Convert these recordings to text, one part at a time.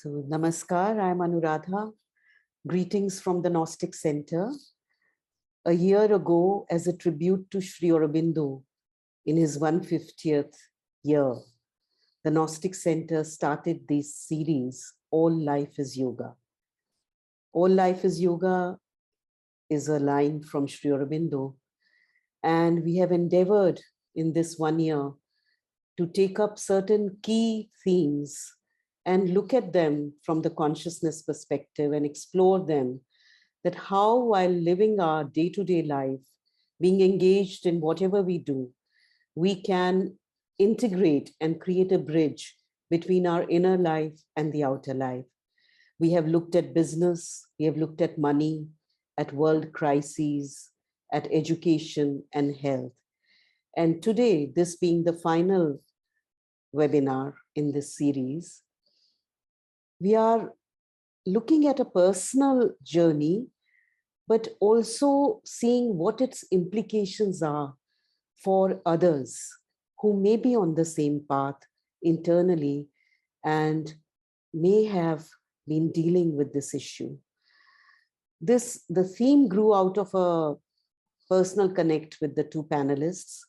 So, Namaskar, I'm Anuradha. Greetings from the Gnostic Centre. A year ago, as a tribute to Sri Aurobindo in his 150th year, the Gnostic Centre started this series, All Life is Yoga. All Life is Yoga is a line from Sri Aurobindo, and we have endeavored in this 1 year to take up certain key themes and look at them from the consciousness perspective and explore them, that how, while living our day-to-day life, being engaged in whatever we do, we can integrate and create a bridge between our inner life and the outer life. We have looked at business, we have looked at money, at world crises, at education and health. And today, this being the final webinar in this series, we are looking at a personal journey, but also seeing what its implications are for others who may be on the same path internally and may have been dealing with this issue. The theme grew out of a personal connect with the two panelists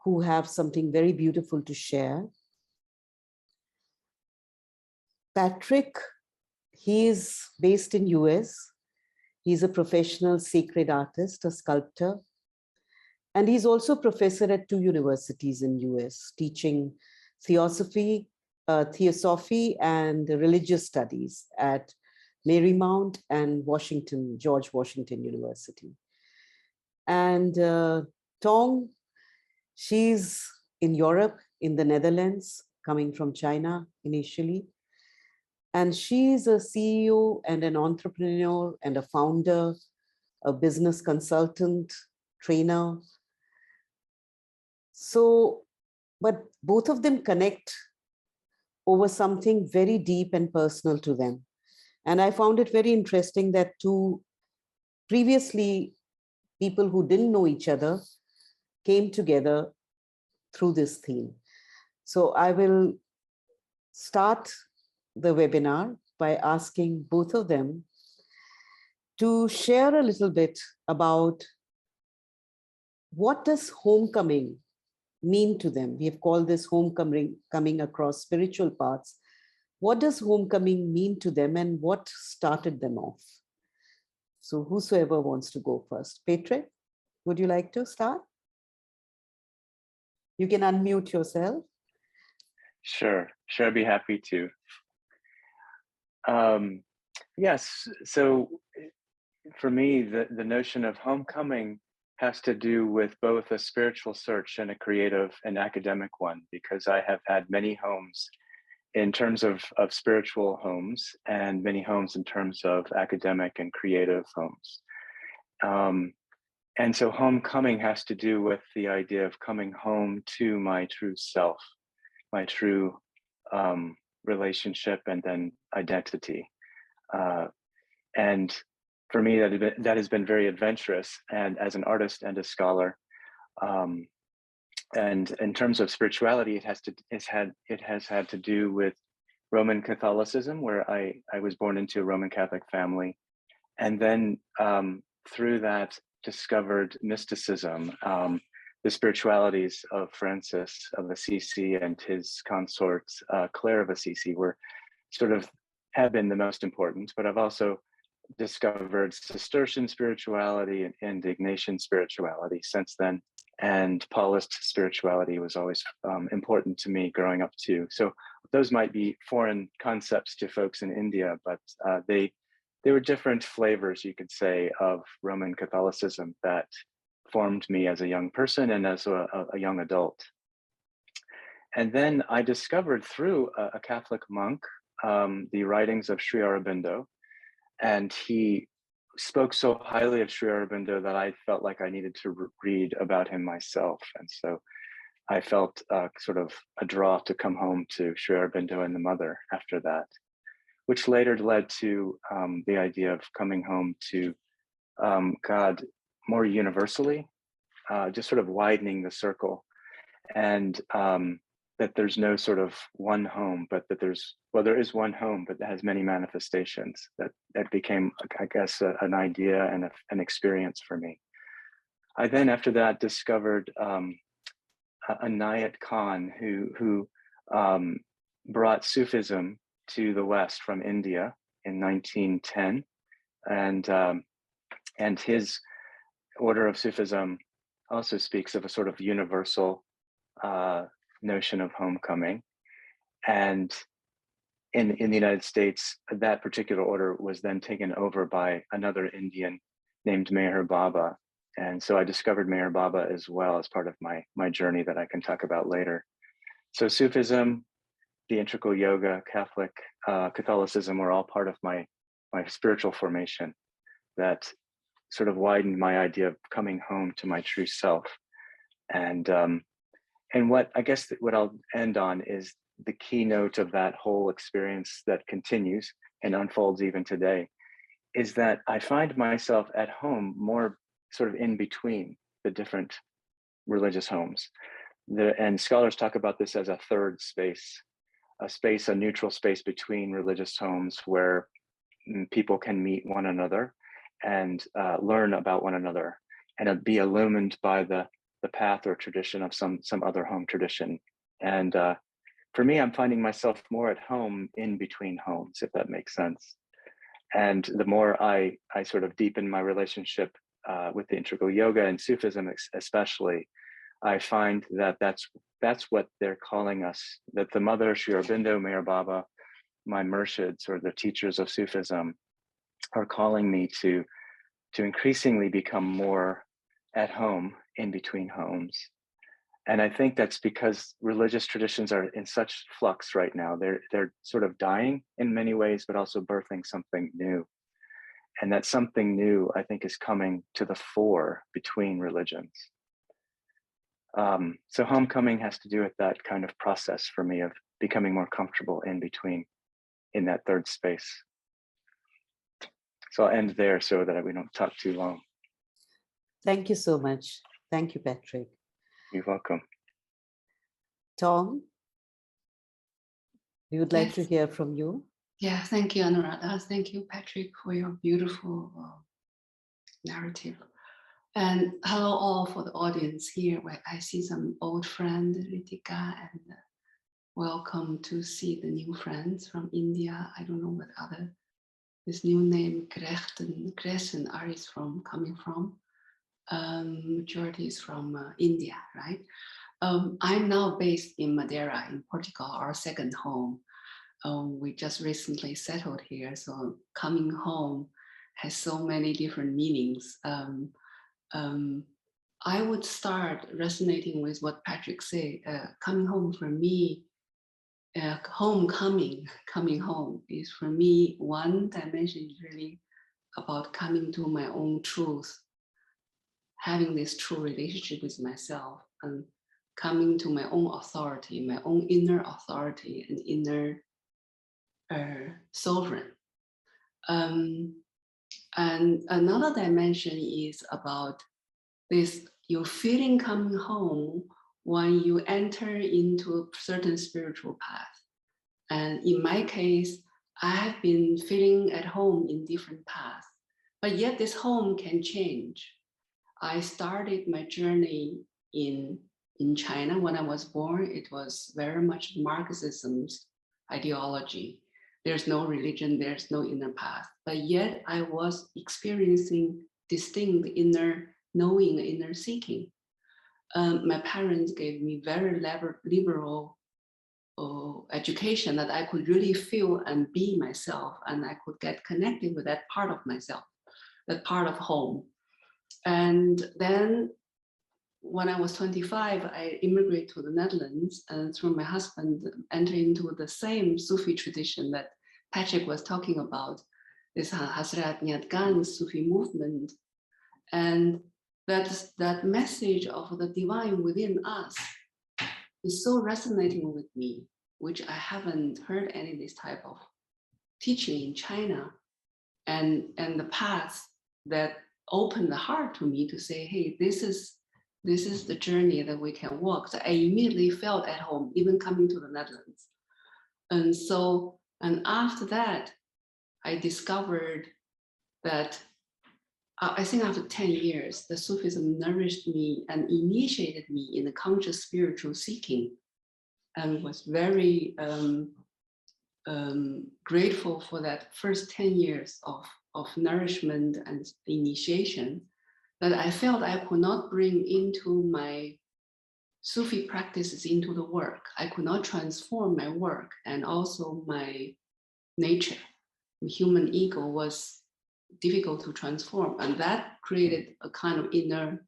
who have something very beautiful to share. Patrick, he is based in US. He's a professional sacred artist, a sculptor, and he's also professor at 2 universities in US, teaching theosophy and religious studies at Marymount and George Washington University. And Tong, she's in Europe, in the Netherlands, coming from China initially. And she's a CEO and an entrepreneur and a founder, a business consultant, trainer. So, but both of them connect over something very deep and personal to them. And I found it very interesting that two previously people who didn't know each other came together through this theme. So I will start the webinar by asking both of them to share a little bit about what does homecoming mean to them. We have called this homecoming across spiritual paths. What does homecoming mean to them and what started them off? So whosoever wants to go first. Patrick, would you like to start? You can unmute yourself. Sure, I'd be happy to. Yes, so for me, the notion of homecoming has to do with both a spiritual search and a creative and academic one, because I have had many homes in terms of spiritual homes and many homes in terms of academic and creative homes. And so homecoming has to do with the idea of coming home to my true self, my true relationship and then identity. And for me, that has been very adventurous, and as an artist and a scholar. And in terms of spirituality, it has had to do with Roman Catholicism, where I was born into a Roman Catholic family, and then through that discovered mysticism. The spiritualities of Francis of Assisi and his consort Clare of Assisi have been the most important, but I've also discovered Cistercian spirituality and Ignatian spirituality since then. And Paulist spirituality was always important to me growing up too. So those might be foreign concepts to folks in India, but they were different flavors, you could say, of Roman Catholicism that formed me as a young person and as a young adult. And then I discovered through a Catholic monk the writings of Sri Aurobindo, and he spoke so highly of Sri Aurobindo that I felt like I needed to read about him myself. And so I felt sort of a draw to come home to Sri Aurobindo and the Mother after that, which later led to the idea of coming home to God more universally, just sort of widening the circle. And that there's no sort of one home, but that there is one home, but that has many manifestations. That became, I guess, an idea and an experience for me. I then, after that, discovered Inayat Khan, who brought Sufism to the West from India in 1910, and his order of Sufism also speaks of a sort of universal notion of homecoming. And in the United States, that particular order was then taken over by another Indian named Meher Baba. And so I discovered Meher Baba as well as part of my journey that I can talk about later. So Sufism, the integral yoga, Catholic, Catholicism were all part of my spiritual formation that sort of widened my idea of coming home to my true self. And what I guess what I'll end on is the keynote of that whole experience that continues and unfolds even today, is that I find myself at home more sort of in between the different religious homes. And scholars talk about this as a third space, a neutral space between religious homes where people can meet one another and learn about one another and be illumined by the path or tradition of some other home tradition. And for me, I'm finding myself more at home in between homes, if that makes sense. And the more I sort of deepen my relationship with the integral yoga and Sufism especially, I find that that's what they're calling us, that the mother, Sri Aurobindo, Meher Baba, my murshids or the teachers of Sufism are calling me to increasingly become more at home in between homes. And I think that's because religious traditions are in such flux right now. They're sort of dying in many ways, but also birthing something new. And that something new, I think, is coming to the fore between religions. So homecoming has to do with that kind of process for me of becoming more comfortable in between, in that third space. So I'll end there so that we don't talk too long. Thank you so much. Thank you, Patrick. You're welcome. Tong, we would like to hear from you. Yeah, thank you, Anuradha. Thank you, Patrick, for your beautiful narrative. And hello all for the audience here, where I see some old friend, Ritika, and welcome to see the new friends from India. I don't know what other, this new name, Crescent are is coming from. Majority is from India, right? I'm now based in Madeira, in Portugal, our second home. We just recently settled here, so coming home has so many different meanings. I would start resonating with what Patrick said. Coming home for me, coming home is for me, one dimension is really about coming to my own truth, having this true relationship with myself, and coming to my own authority, my own inner authority and inner sovereign. And another dimension is about this, your feeling coming home when you enter into a certain spiritual path. And in my case, I have been feeling at home in different paths, but yet this home can change. I started my journey in China when I was born. It was very much Marxism's ideology. There's no religion, there's no inner path. But yet I was experiencing distinct inner knowing, inner seeking. My parents gave me very liberal education that I could really feel and be myself, and I could get connected with that part of myself, that part of home. And then when I was 25, I immigrated to the Netherlands, and through my husband entered into the same Sufi tradition that Patrick was talking about, this Hazrat Niat Gang Sufi movement. And that message of the divine within us is so resonating with me, which I haven't heard any of this type of teaching in China, and the paths that open the heart to me to say, hey, this is this is the journey that we can walk. So I immediately felt at home, even coming to the Netherlands. And after that, I discovered that I think after 10 years, the Sufism nourished me and initiated me in the conscious spiritual seeking, and was very grateful for that first 10 years of nourishment and initiation that I felt I could not bring into my Sufi practices into the work. I could not transform my work and also my nature. The human ego was difficult to transform, and that created a kind of inner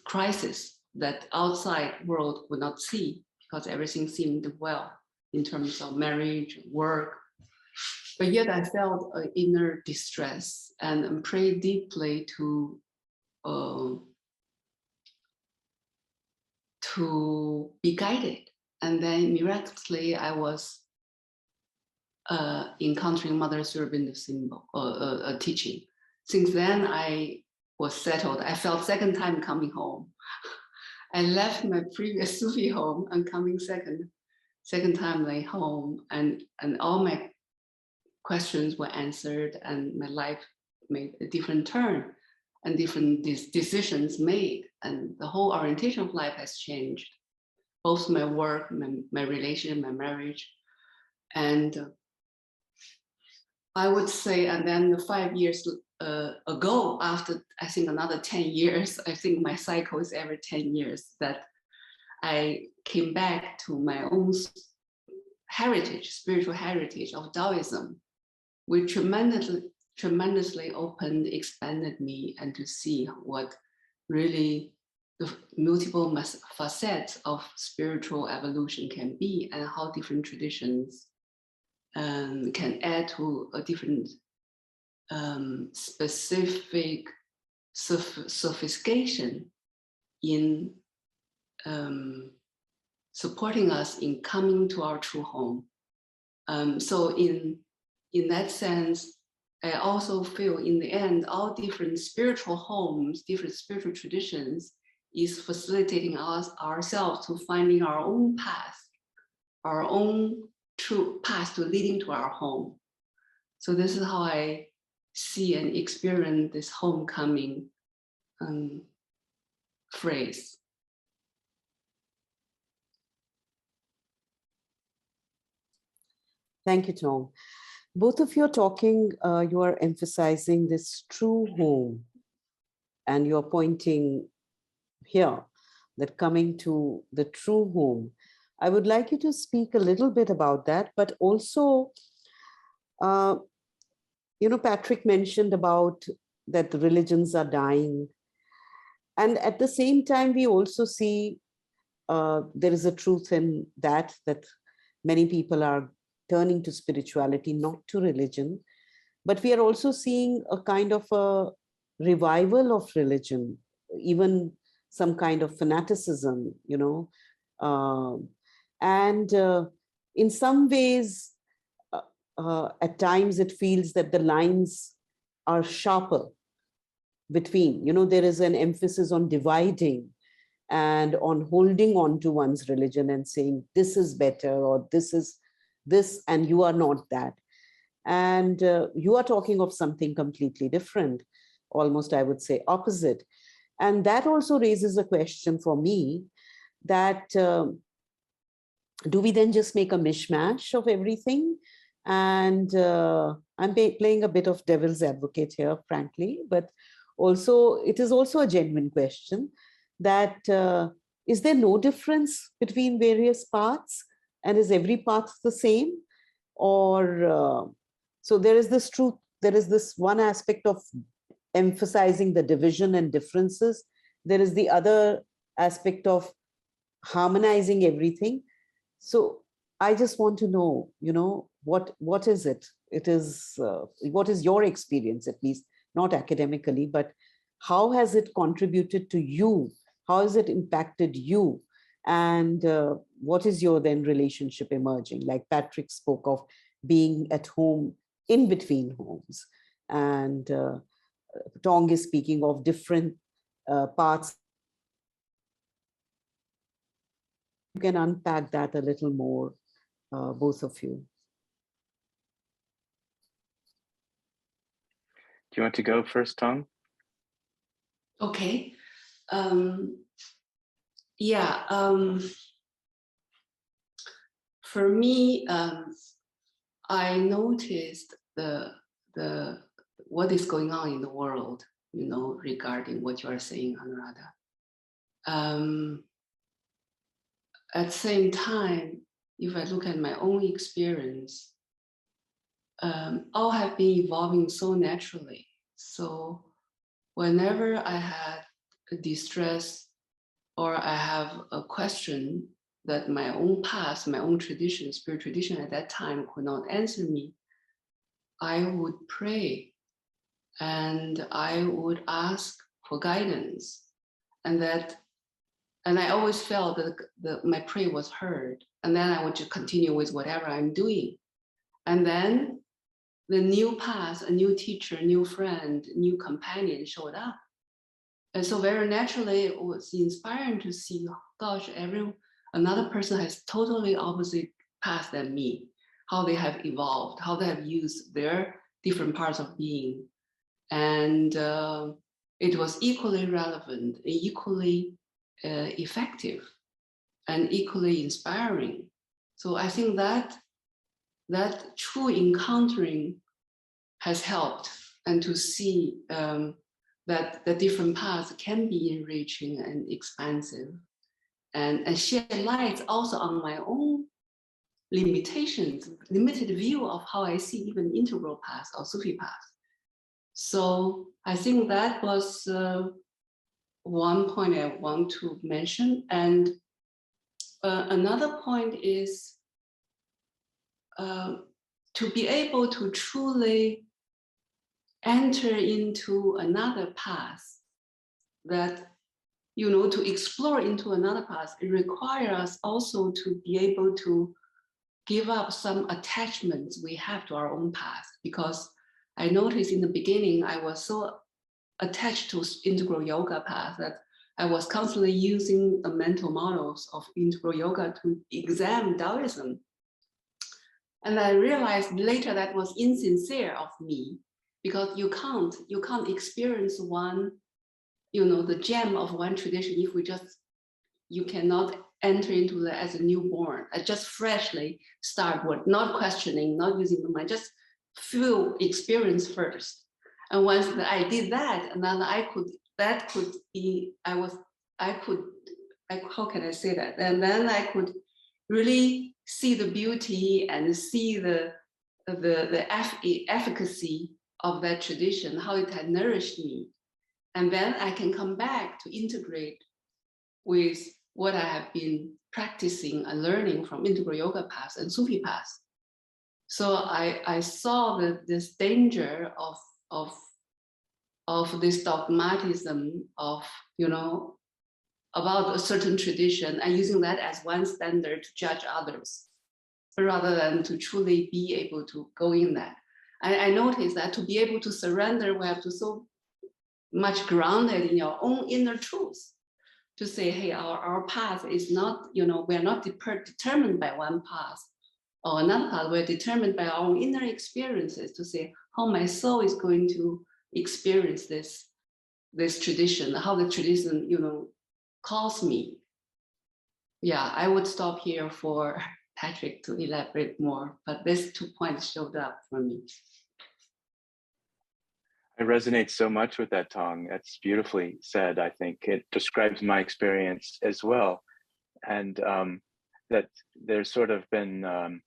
crisis that outside world would not see, because everything seemed well in terms of marriage, work. But yet I felt an inner distress and prayed deeply to be guided. And then miraculously, I was encountering Mother Surabindo's symbol, teaching. Since then, I was settled. I felt second time coming home. I left my previous Sufi home and coming second time like home, and all my questions were answered, and my life made a different turn and different decisions made, and the whole orientation of life has changed, both my work, my relation, my marriage. And I would say, and then 5 years ago, after I think another 10 years, I think my cycle is every 10 years, that I came back to my own heritage, spiritual heritage of Taoism, which tremendously opened, expanded me, and to see what really the multiple facets of spiritual evolution can be, and how different traditions can add to a different specific sophistication in supporting us in coming to our true home. So in that sense, I also feel in the end, all different spiritual homes, different spiritual traditions is facilitating us ourselves to finding our own path, our own true path to leading to our home. So this is how I see and experience this homecoming phrase. Thank you, Tong. Both of you are talking, you are emphasizing this true home, and you're pointing here that coming to the true home. I would like you to speak a little bit about that, but also, Patrick mentioned about that the religions are dying. And at the same time, we also see there is a truth in that many people are turning to spirituality, not to religion. But we are also seeing a kind of a revival of religion, even some kind of fanaticism, and in some ways, at times it feels that the lines are sharper between, there is an emphasis on dividing and on holding on to one's religion and saying, this is better, or this is this, and you are not that. And you are talking of something completely different, almost, I would say, opposite. And that also raises a question for me that do we then just make a mishmash of everything? And I'm playing a bit of devil's advocate here, frankly, but also it is also a genuine question that is there no difference between various paths, and is every path the same? Or so there is this truth, there is this one aspect of emphasizing the division and differences. There is the other aspect of harmonizing everything. So I just want to know, what is it? It is, what is your experience, at least, not academically, but how has it contributed to you? How has it impacted you? And what is your then relationship emerging? Like Patrick spoke of being at home in between homes. And Tong is speaking of different paths you can unpack that a little more, both of you. Do you want to go first, Tong? Okay. For me, I noticed the what is going on in the world, regarding what you are saying, Anuradha. At the same time, if I look at my own experience, all have been evolving so naturally. So whenever I had a distress or I have a question that my own past, my own tradition, spirit tradition at that time could not answer me, I would pray and I would ask for guidance. And I always felt that my prayer was heard. And then I would just continue with whatever I'm doing. And then the new path, a new teacher, new friend, new companion showed up. And so very naturally, it was inspiring to see, gosh, another person has totally opposite path than me, how they have evolved, how they have used their different parts of being. And it was equally relevant, equally effective, and equally inspiring. So I think that true encountering has helped, and to see that the different paths can be enriching and expansive, and shed light also on my own limitations, limited view of how I see even integral paths or Sufi paths. So I think that was one point I want to mention. And another point is to be able to truly enter into another path, that, to explore into another path, it requires us also to be able to give up some attachments we have to our own path. Because I noticed in the beginning, I was so attached to integral yoga path that I was constantly using the mental models of integral yoga to examine Taoism. And I realized later that was insincere of me, because you can't experience one, the gem of one tradition if you cannot enter into that as a newborn. I just freshly start work, not questioning, not using the mind, just feel experience first. And once I did that, and then how can I say that? And then I could really see the beauty and see the efficacy of that tradition, how it had nourished me. And then I can come back to integrate with what I have been practicing and learning from integral yoga paths and Sufi paths. So I saw this danger of this dogmatism of, about a certain tradition and using that as one standard to judge others, rather than to truly be able to go in that. I noticed that to be able to surrender, we have to so much grounded in your own inner truth, to say, hey, our path is not, we're not determined by one path or another path. We're determined by our own inner experiences, to say how my soul is going to experience this tradition, how the tradition, calls me. Yeah, I would stop here for Patrick to elaborate more, but these 2 points showed up for me. I resonate so much with that, Tong. That's beautifully said. I think it describes my experience as well. And that there's sort of been,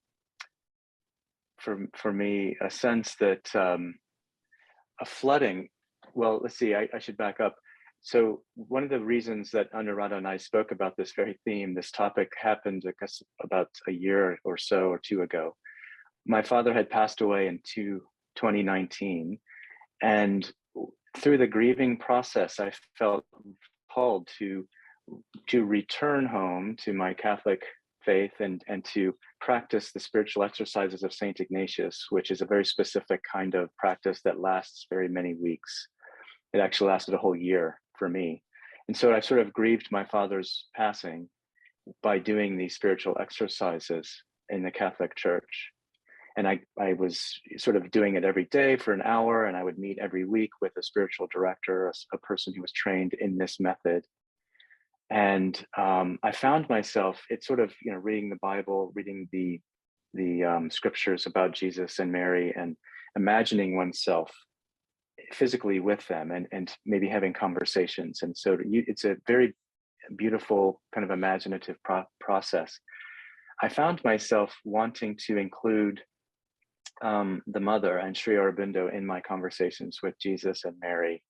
for me, a sense that a flooding, well, let's see, I should back up. So one of the reasons that Anuradha and I spoke about this very theme, this topic, happened, I guess, about a year or so or two ago. My father had passed away in 2019. And through the grieving process, I felt called to return home to my Catholic faith and to practice the spiritual exercises of Saint Ignatius, which is a very specific kind of practice that lasts very many weeks. It actually lasted a whole year for me. And so I sort of grieved my father's passing by doing these spiritual exercises in the Catholic Church. And I was sort of doing it every day for an hour, and I would meet every week with a spiritual director, a person who was trained in this method. And I found myself, it's sort of, reading the Bible, reading the scriptures about Jesus and Mary, and imagining oneself physically with them, and maybe having conversations. And so it's a very beautiful kind of imaginative process. I found myself wanting to include the mother and Sri Aurobindo in my conversations with Jesus and Mary.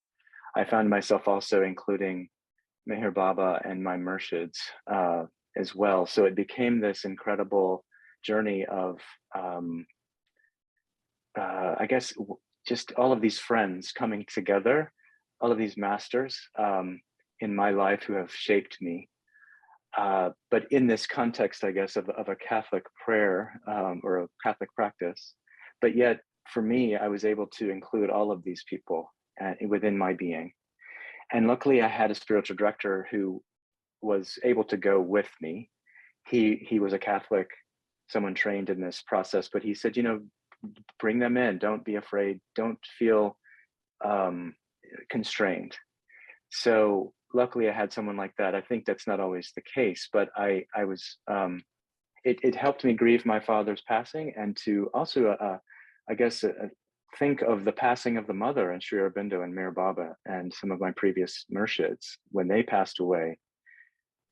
I found myself also including Meher Baba and my Murshids as well. So it became this incredible journey of, I guess, just all of these friends coming together, all of these masters in my life who have shaped me. But in this context, I guess, of a Catholic prayer or a Catholic practice. But yet, for me, I was able to include all of these people within my being. And luckily, I had a spiritual director who was able to go with me. He was a Catholic, someone trained in this process, but he said, bring them in. Don't be afraid. Don't feel constrained. So luckily, I had someone like that. I think that's not always the case, but I was. It helped me grieve my father's passing, and to also, I guess, think of the passing of the mother and Sri Aurobindo and Meher Baba and some of my previous Murshids when they passed away.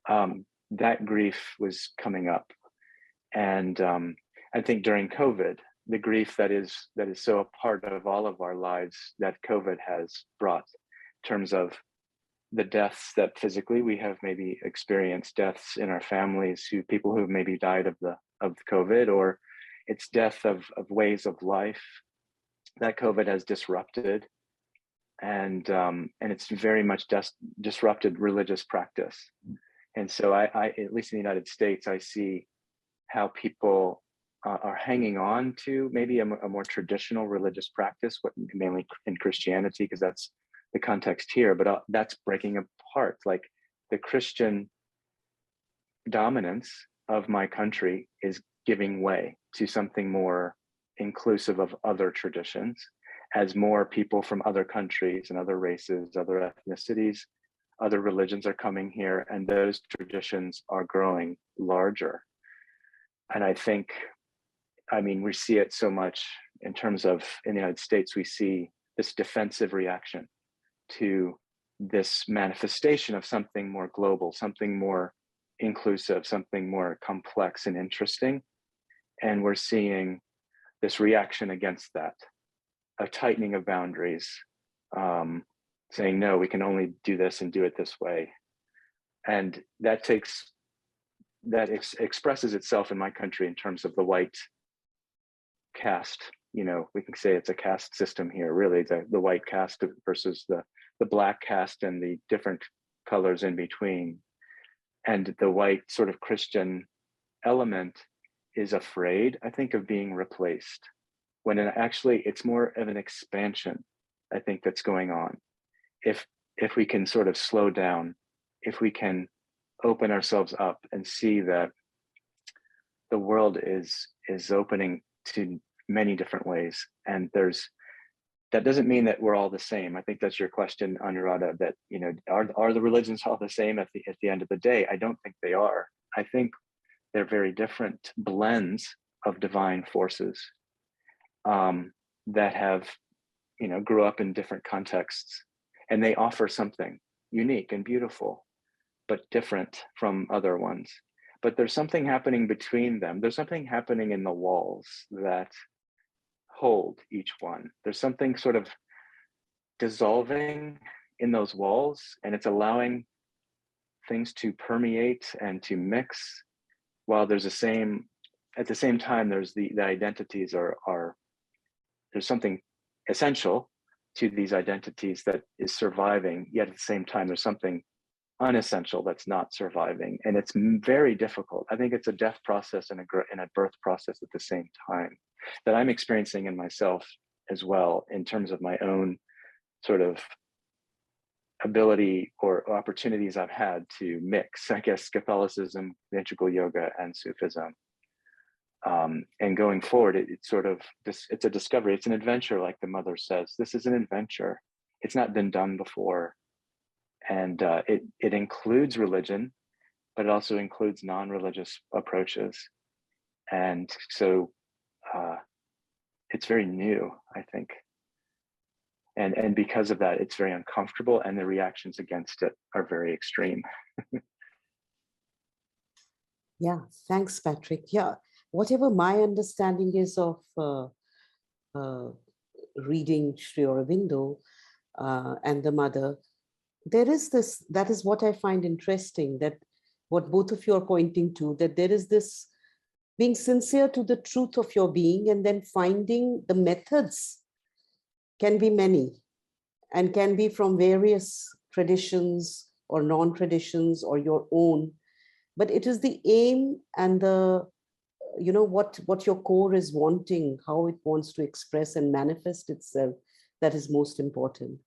That grief was coming up, and I think during COVID, the grief that is so a part of all of our lives that COVID has brought, in terms of the deaths that physically we have maybe experienced, deaths in our families, people who maybe died of COVID, or it's death of ways of life that COVID has disrupted, and it's very much disrupted religious practice. And so I, at least in the United States, I see how people are hanging on to maybe a more traditional religious practice, mainly in Christianity, because that's the context here, but that's breaking apart. Like the Christian dominance of my country is giving way to something more inclusive of other traditions, as more people from other countries and other races, other ethnicities, other religions are coming here, and those traditions are growing larger. And I think, we see it so much in terms of, in the United States, we see this defensive reaction to this manifestation of something more global, something more inclusive, something more complex and interesting. And we're seeing this reaction against that, a tightening of boundaries, saying, no, we can only do this and do it this way. And that expresses itself in my country in terms of the white caste. We can say it's a caste system here, really, the white caste versus the black caste and the different colors in between. And the white sort of Christian element is afraid, I think, of being replaced, when actually it's more of an expansion, I think, that's going on. If we can sort of slow down, if we can open ourselves up and see that the world is opening to many different ways, and that doesn't mean that we're all the same. I think that's your question, Anuradha, that, are the religions all the same at the end of the day? I don't think they are. I think they're very different blends of divine forces that have, grew up in different contexts, and they offer something unique and beautiful, but different from other ones. But there's something happening between them. There's something happening in the walls that hold each one. There's something sort of dissolving in those walls, and it's allowing things to permeate and to mix, while at the same time, there's the identities are there's something essential to these identities that is surviving, yet at the same time there's something unessential that's not surviving. And it's very difficult. I think it's a death process and a birth process at the same time, that I'm experiencing in myself as well, in terms of my own sort of ability or opportunities I've had to mix, I guess, Catholicism, the integral yoga, and Sufism. And going forward, it's sort of it's a discovery, it's an adventure, like the mother says. This is an adventure. It's not been done before. And it includes religion, but it also includes non-religious approaches. And so it's very new, I think. And because of that, it's very uncomfortable, and the reactions against it are very extreme. Yeah, thanks, Patrick. Yeah, whatever my understanding is of reading Sri Aurobindo and the mother, there is this, that is what I find interesting, that what both of you are pointing to, that there is this being sincere to the truth of your being, and then finding the methods can be many and can be from various traditions or non-traditions or your own. But it is the aim and the, you know, what your core is wanting, how it wants to express and manifest itself, that is most important.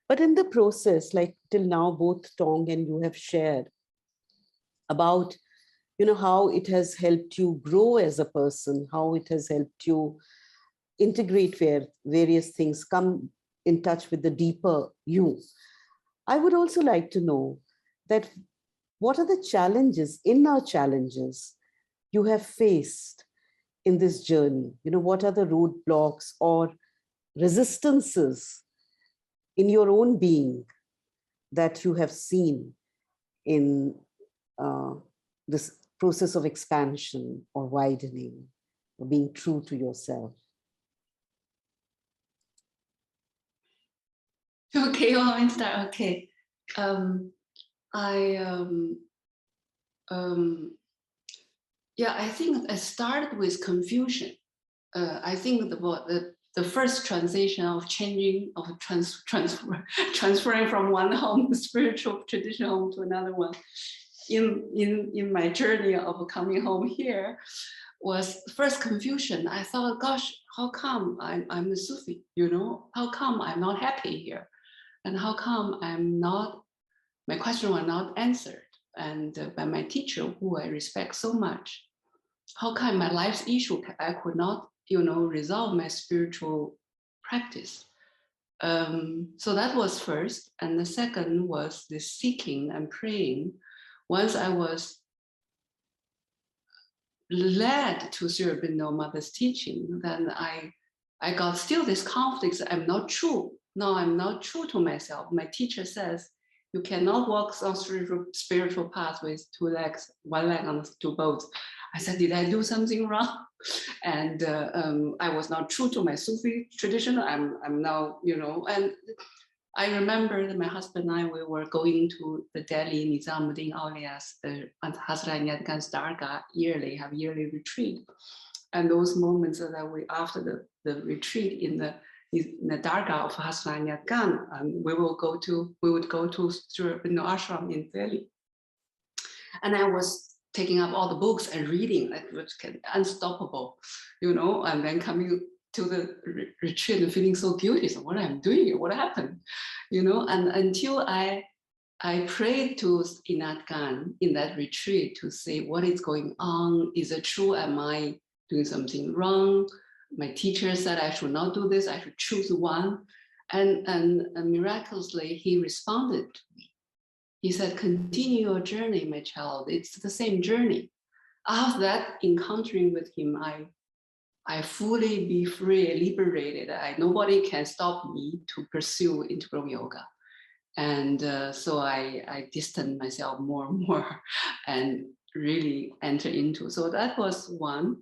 But in the process, like till now, both Tong and you have shared about, you know, how it has helped you grow as a person, how it has helped you integrate various things, come in touch with the deeper you. I would also like to know that what are the challenges, inner challenges you have faced in this journey? You know, what are the roadblocks or resistances in your own being that you have seen in this process of expansion or widening, or being true to yourself? Okay, well, I start. Okay. Yeah, I think I started with confusion. I think the first transition of changing, of transferring from one home, spiritual tradition home, to another one, in my journey of coming home here, was first confusion. I thought, gosh, how come I'm a Sufi? You know, how come I'm not happy here, and how come my questions were not answered, and by my teacher, who I respect so much. How come my life's issue I could not, you know, resolve my spiritual practice? So that was first, and the second was the seeking and praying. Once I was led to Sri Aurobindo Mother's teaching, then I got still this conflict. I'm not true. No, I'm not true to myself. My teacher says you cannot walk on spiritual path with two legs, one leg on two boats. I said, did I do something wrong? And I was not true to my Sufi tradition. I'm now, you know, and I remember that my husband and I, we were going to the Delhi Nizamuddin Aulia's Hazrat Niatgan's Dargah yearly retreat. And those moments that we, after the retreat in the Dargah of Hazrat Niatgan, we would go to Sri Aurobindo Ashram in Delhi. And I was taking up all the books and reading, like unstoppable, you know, and then coming to the retreat and feeling so guilty. So what I'm doing, what happened, you know? And until I prayed to Inat Khan in that retreat to say, what is going on? Is it true? Am I doing something wrong? My teacher said I should not do this. I should choose one. And miraculously, he responded to me. He said, continue your journey, my child. It's the same journey. After that, encountering with him, I fully be free, liberated. Nobody can stop me to pursue integral yoga. And so I distanced myself more and more and really enter into. So that was one.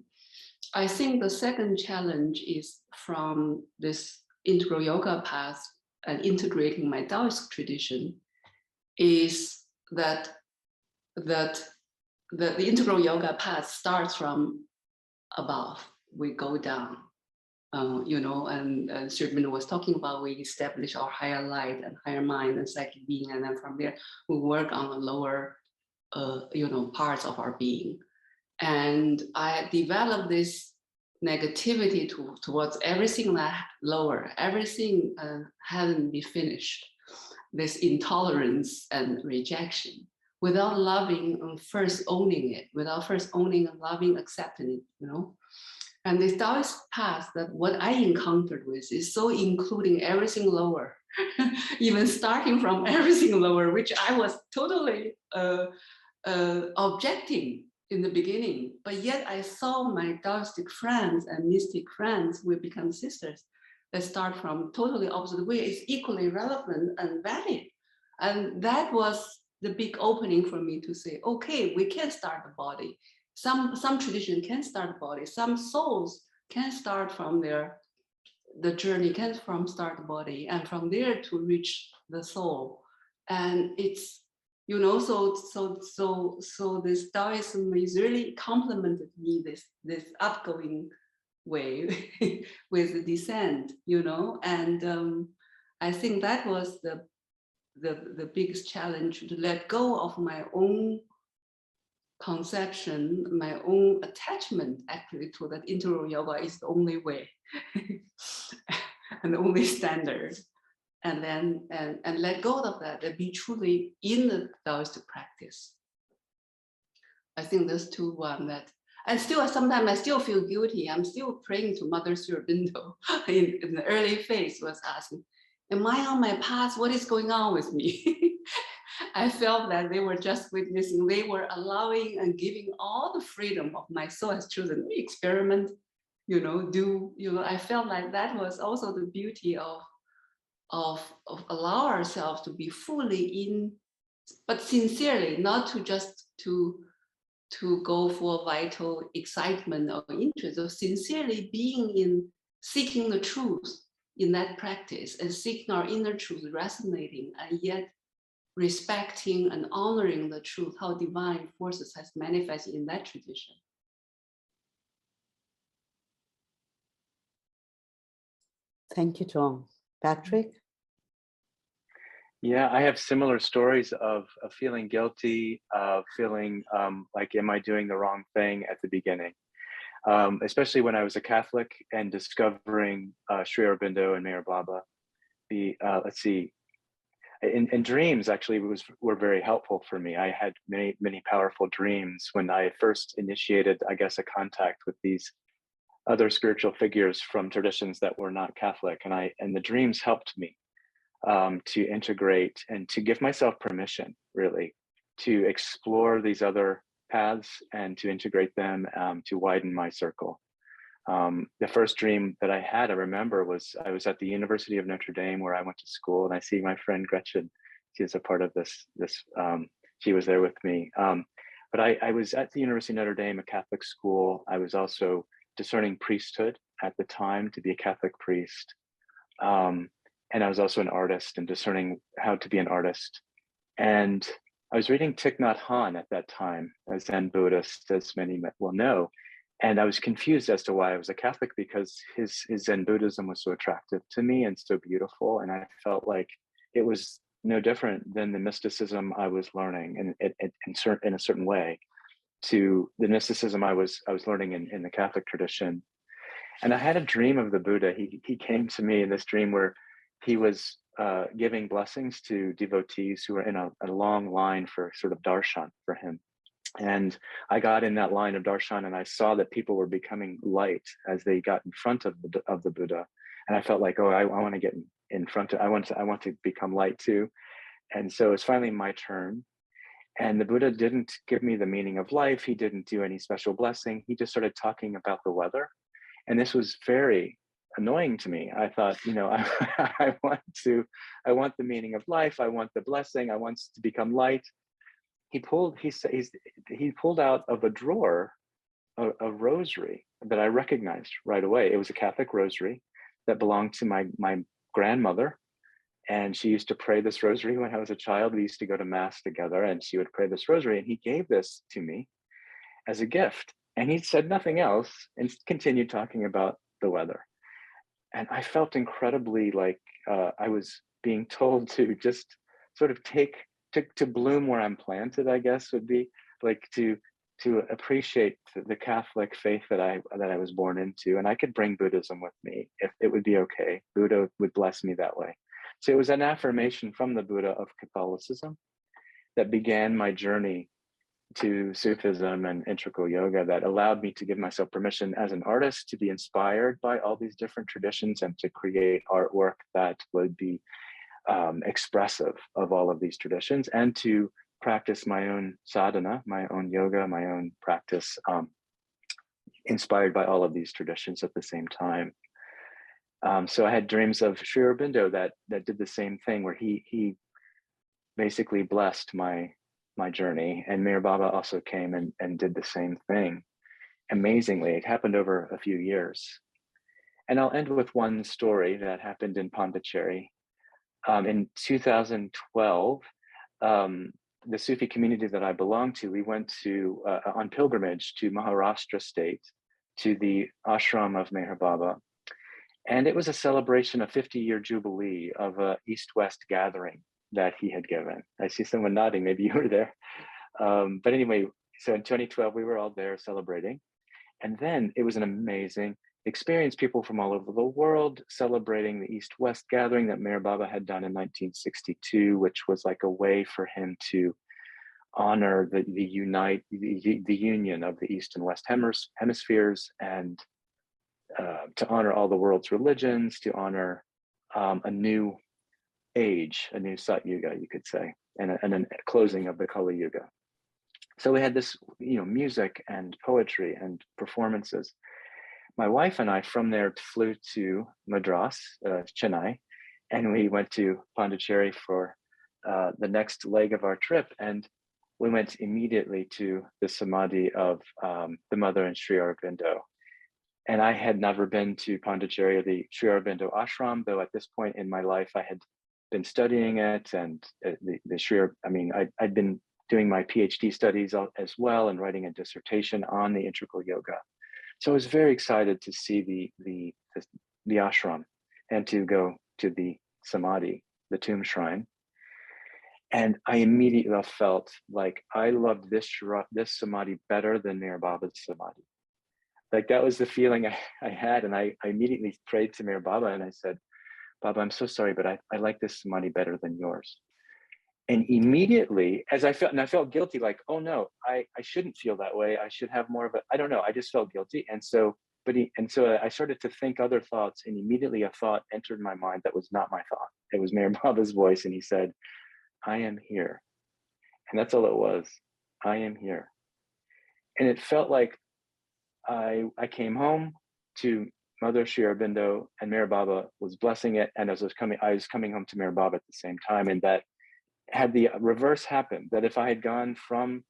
I think the second challenge is from this integral yoga path and integrating my Taoist tradition is that the integral yoga path starts from above. We go down, you know, and Sri Aurobindo was talking about we establish our higher light and higher mind and psychic being, and then from there we work on the lower, you know, parts of our being. And I developed this negativity towards everything that lower, everything hadn't been finished. this intolerance and rejection, without loving and first owning it, without first owning and loving, accepting it, you know. And this Taoist path, that what I encountered with, is so including everything lower, even starting from everything lower, which I was totally objecting in the beginning. But yet I saw my Taoistic friends and mystic friends, we become sisters, that start from totally opposite way, is equally relevant and valid. And that was the big opening for me to say, okay, we can start the body. Some tradition can start the body. Some souls can start from the journey can start the body, and from there to reach the soul. And it's, you know, so this Taoism is really complemented me, this outgoing way with the descent, you know. And I think that was the biggest challenge, to let go of my own conception, my own attachment actually to that integral yoga is the only way and the only standard. And then and let go of that and be truly in the Taoistic practice. I think those two one that, and still sometimes I still feel guilty. I'm still praying to Mother Sri Aurobindo in the early phase, was asking, am I on my path? What is going on with me? I felt that they were just witnessing, they were allowing and giving all the freedom of my soul as children. We experiment, you know, I felt like that was also the beauty of allow ourselves to be fully in, but sincerely, not to just to go for vital excitement or interest, or sincerely being in seeking the truth in that practice, and seeking our inner truth resonating, and yet respecting and honoring the truth, how divine forces has manifested in that tradition. Thank you, Tong. Patrick? Yeah, I have similar stories of feeling guilty, of feeling like, am I doing the wrong thing at the beginning? Especially when I was a Catholic and discovering Sri Aurobindo and Mayor Baba. Let's see, in dreams actually were very helpful for me. I had many powerful dreams when I first initiated, I guess, a contact with these other spiritual figures from traditions that were not Catholic, and the dreams helped me to integrate and to give myself permission, really, to explore these other paths and to integrate them, to widen my circle. The first dream that I had, I remember, was I was at the University of Notre Dame, where I went to school, and I see my friend Gretchen. She is a part of this. She was there with me. But I was at the University of Notre Dame, a Catholic school. I was also discerning priesthood at the time, to be a Catholic priest. And I was also an artist and discerning how to be an artist. And I was reading Thich Nhat Hanh at that time, a Zen Buddhist, as many will know. And I was confused as to why I was a Catholic, because his Zen Buddhism was so attractive to me and so beautiful. And I felt like it was no different than the mysticism I was learning, and in a certain way, to the mysticism I was learning in the Catholic tradition. And I had a dream of the Buddha. He came to me in this dream where he was giving blessings to devotees who were in a long line for sort of darshan for him. And I got in that line of darshan, and I saw that people were becoming light as they got in front of the Buddha. And I felt like, oh, I want to get in front of, I want to become light too. And so it's finally my turn. And the Buddha didn't give me the meaning of life. He didn't do any special blessing. He just started talking about the weather. And this was very annoying to me. I thought, I want the meaning of life. I want the blessing. I want to become light. He pulled out of a drawer a rosary that I recognized right away. It was a Catholic rosary that belonged to my grandmother. And she used to pray this rosary when I was a child. We used to go to mass together, and she would pray this rosary. And he gave this to me as a gift. And he said nothing else and continued talking about the weather. And I felt incredibly like I was being told to just sort of to bloom where I'm planted, I guess would be like to appreciate the Catholic faith that I was born into. And I could bring Buddhism with me if it would be okay. Buddha would bless me that way. So it was an affirmation from the Buddha of Catholicism that began my journey to Sufism and integral yoga, that allowed me to give myself permission as an artist to be inspired by all these different traditions and to create artwork that would be expressive of all of these traditions, and to practice my own sadhana, my own yoga, my own practice, inspired by all of these traditions at the same time. So I had dreams of Sri Aurobindo that did the same thing, where he basically blessed my journey, and Meher Baba also came and did the same thing. Amazingly, it happened over a few years. And I'll end with one story that happened in Pondicherry. In 2012, the Sufi community that I belong to, we went to on pilgrimage to Maharashtra state, to the ashram of Meher Baba. And it was a celebration of 50-year jubilee of a East-West gathering that he had given. I see someone nodding, maybe you were there. But anyway, so in 2012, we were all there celebrating. And then it was an amazing experience. People from all over the world celebrating the East-West gathering that Meher Baba had done in 1962, which was like a way for him to honor the union of the East and West hemispheres, and to honor all the world's religions, to honor a new age, a new Sat Yuga, you could say, and a closing of the Kali Yuga. So we had this, music and poetry and performances. My wife and I from there flew to Madras, Chennai, and we went to Pondicherry for the next leg of our trip. And we went immediately to the Samadhi of the Mother and Sri Aurobindo. And I had never been to Pondicherry or the Sri Aurobindo ashram, though at this point in my life, I had been studying it, and I'd been doing my PhD studies as well, and writing a dissertation on the integral yoga. So I was very excited to see the ashram and to go to the Samadhi, the tomb shrine. And I immediately felt like I loved this Samadhi better than Meher Baba's Samadhi. Like that was the feeling I had. And I immediately prayed to Meher Baba and I said, Baba, I'm so sorry, but I like this Samadhi better than yours. And immediately, as I felt guilty, like, oh no, I shouldn't feel that way. I should have more of I don't know. I just felt guilty. And so I started to think other thoughts, and immediately a thought entered my mind that was not my thought. It was Meher Baba's voice. And he said, I am here. And that's all it was. I am here. And it felt like I came home to Mother Sri Aurobindo, and Meher Baba was blessing it. And I was coming home to Meher Baba at the same time. And that had the reverse happened, that if I had gone from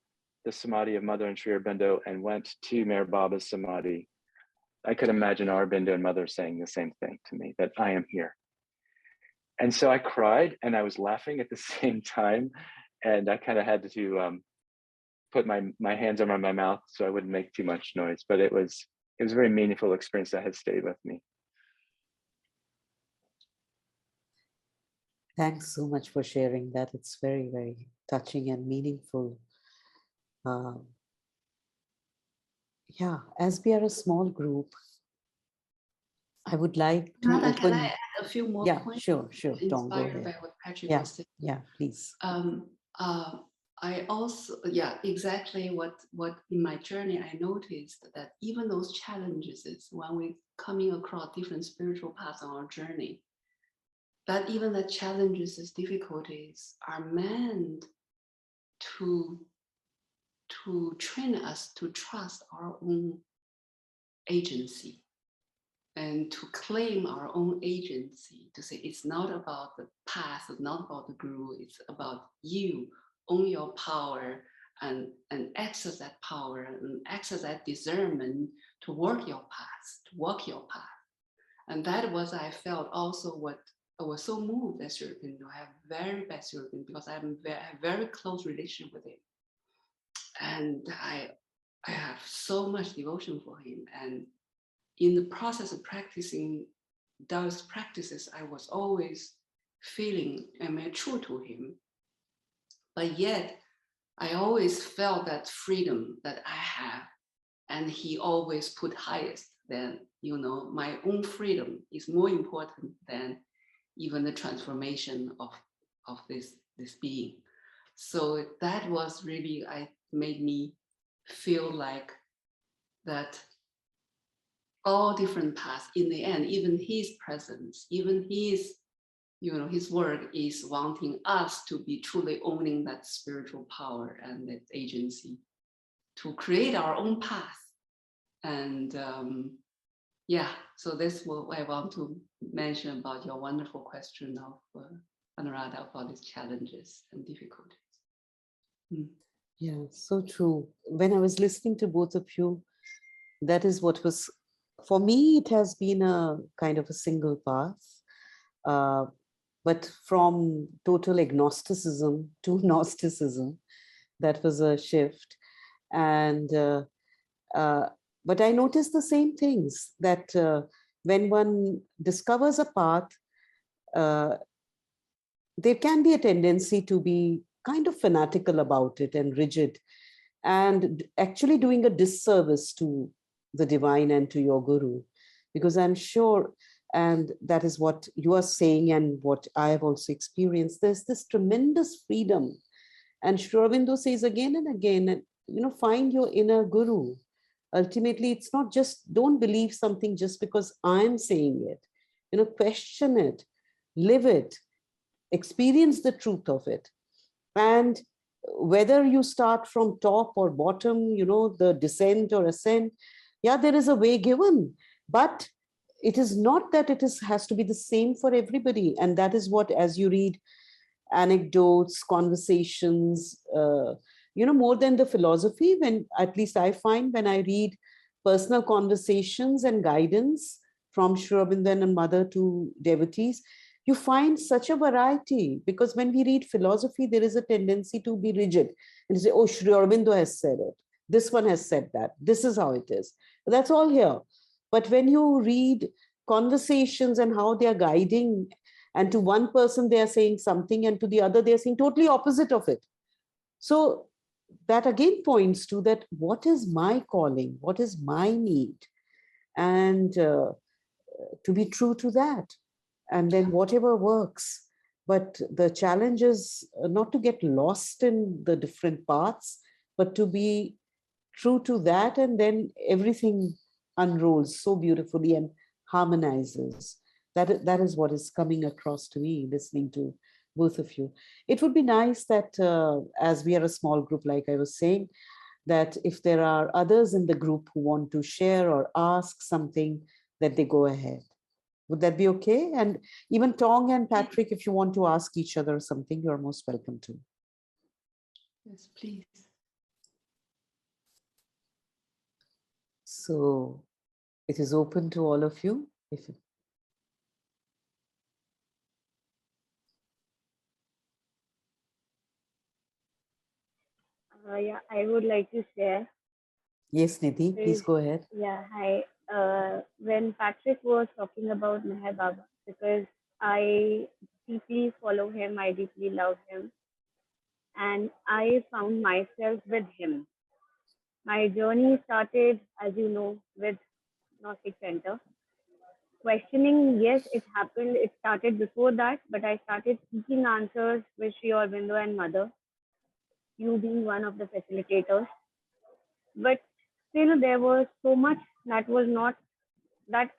the Samadhi of Mother and Sri Aurobindo and went to Meher Baba's Samadhi, I could imagine Aurobindo and Mother saying the same thing to me, that I am here. And so I cried and I was laughing at the same time. And I kind of had to put my hands over my mouth so I wouldn't make too much noise. But it was a very meaningful experience that has stayed with me. Thanks so much for sharing that. It's very, very touching and meaningful. Yeah, as we are a small group, I would like to Radha, open. can I add a few more points? Sure. Tom, go Inspired ahead. by what Patrick was saying. Yeah, please. I also, exactly what in my journey I noticed that even those challenges is when we coming across different spiritual paths on our journey, that even the challenges and difficulties are meant to train us to trust our own agency and to claim our own agency, to say it's not about the path, it's not about the guru, it's about you, own your power and access that power and access that discernment to walk your path. And that was, I felt also what I was so moved as Sri Aurobindo. I have very best Sri Aurobindo because I have a very close relationship with him. And I have so much devotion for him. And in the process of practicing those practices, I was always feeling, am I true to him? But yet, I always felt that freedom that I have, and he always put highest than, my own freedom is more important than even the transformation of this being. So that was really, made me feel like that all different paths in the end, even his presence, even his, his work is wanting us to be truly owning that spiritual power and that agency to create our own path. And yeah, so this is what I want to mention about your wonderful question of Anuradha about these challenges and difficulties. Yeah, so true. When I was listening to both of you, that is what was, for me, it has been a kind of a single path. But from total agnosticism to Gnosticism, that was a shift. And but I noticed the same things, that when one discovers a path, there can be a tendency to be kind of fanatical about it and rigid, and actually doing a disservice to the divine and to your guru. Because I'm sure, and that is what you are saying and what I have also experienced, there's this tremendous freedom. And Sri Aurobindo says again and again, find your inner guru. Ultimately, it's not just, don't believe something just because I'm saying it. Question it, live it, experience the truth of it. And whether you start from top or bottom, the descent or ascent, yeah, there is a way given, but it is not that has to be the same for everybody. And that is what, as you read anecdotes, conversations, more than the philosophy, when at least I find when I read personal conversations and guidance from Sri Aurobindo and Mother to devotees, you find such a variety. Because when we read philosophy, there is a tendency to be rigid and say, oh, Sri Aurobindo has said it, this one has said that, this is how it is. But that's all here. But when you read conversations and how they are guiding, and to one person they are saying something, and to the other they are saying totally opposite of it. So that again points to that, what is my calling, what is my need, and to be true to that, and then whatever works. But the challenge is not to get lost in the different paths, but to be true to that, and then everything unrolls so beautifully and harmonizes. That is what is coming across to me listening to both of you. It would be nice that as we are a small group, like I was saying, that if there are others in the group who want to share or ask something, that they go ahead. Would that be okay? And even Tong and Patrick, if you want to ask each other something, you're most welcome to. Yes, please. So it is open to all of you. Yeah, I would like to share. Yes, Nidhi, please go ahead. Yeah, hi. When Patrick was talking about Meher Baba, because I deeply follow him, I deeply love him, and I found myself with him. My journey started, as you know, with Gnostic Centre. Questioning, yes, it happened. It started before that, but I started seeking answers with Sri Aurobindo and Mother, you being one of the facilitators. But still, there was so much that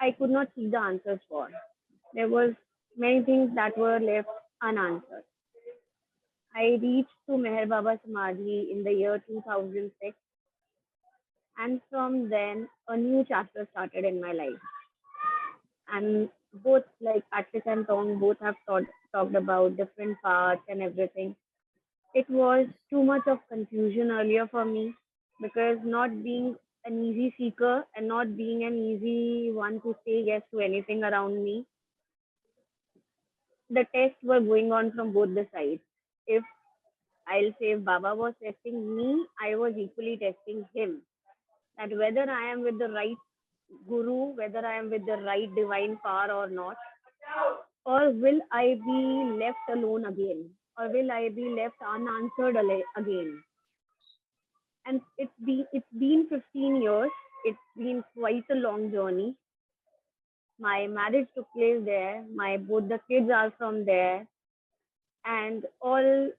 I could not see the answers for. There was many things that were left unanswered. I reached to Meher Baba Samadhi in the year 2006, and from then a new chapter started in my life. And both, like Patrick and Tong, both have talked about different parts and everything. It was too much of confusion earlier for me, because not being an easy seeker and not being an easy one to say yes to anything around me, the tests were going on from both the sides. If I'll say if Baba was testing me, I was equally testing him. That whether I am with the right guru, whether I am with the right divine power or not, or will I be left alone again, or will I be left unanswered again? And it's been 15 years. It's been quite a long journey. My marriage took place there. My both the kids are from there, and all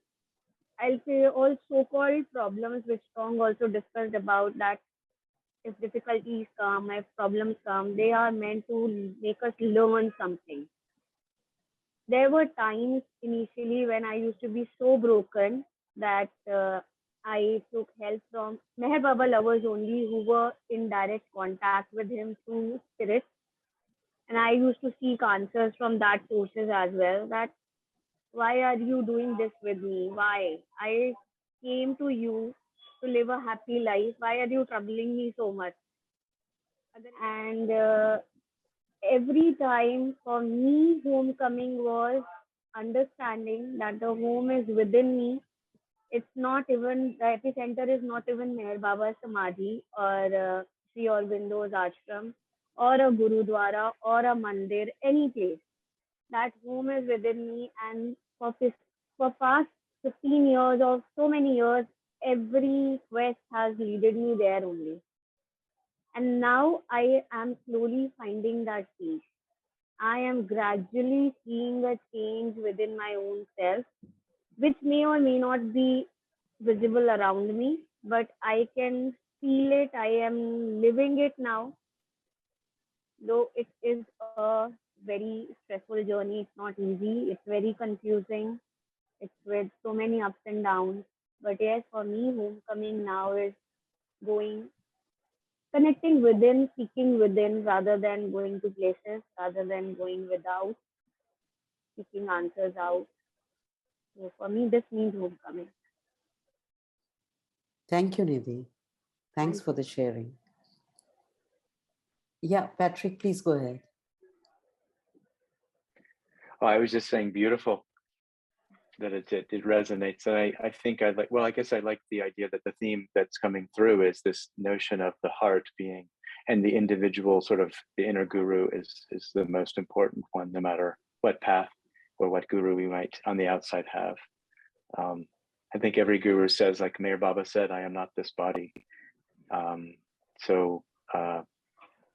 I'll say all so-called problems which Tong also discussed about, that if difficulties come, if problems come, they are meant to make us learn something. There were times initially when I used to be so broken that I took help from Meher Baba lovers only, who were in direct contact with him through spirits. And I used to seek answers from that sources as well. That why are you doing this with me? Why? I came to you to live a happy life. Why are you troubling me so much? And every time for me, homecoming was understanding that the home is within me. It's not even, the epicenter is not even Meher Baba's Samadhi or Sri Aurobindo's ashram or a Gurudwara or a mandir, any place. That home is within me, and for past 15 years or so many years, every quest has leaded me there only. And now I am slowly finding that peace. I am gradually seeing a change within my own self, which may or may not be visible around me, but I can feel it. I am living it now, though it is a very stressful journey. It's not easy, it's very confusing, it's with so many ups and downs. But yes, for me, homecoming now is going, connecting within, seeking within, rather than going to places, rather than going without, seeking answers out. So for me, this means homecoming. Thank you, Nidhi. Thanks for the sharing. Yeah, Patrick, please go ahead. Oh, I was just saying beautiful, that it resonates. And I think I like, well, I guess I like the idea that the theme that's coming through is this notion of the heart being, and the individual sort of the inner guru is the most important one, no matter what path or what guru we might on the outside have. I think every guru says, like Meher Baba said, I am not this body. So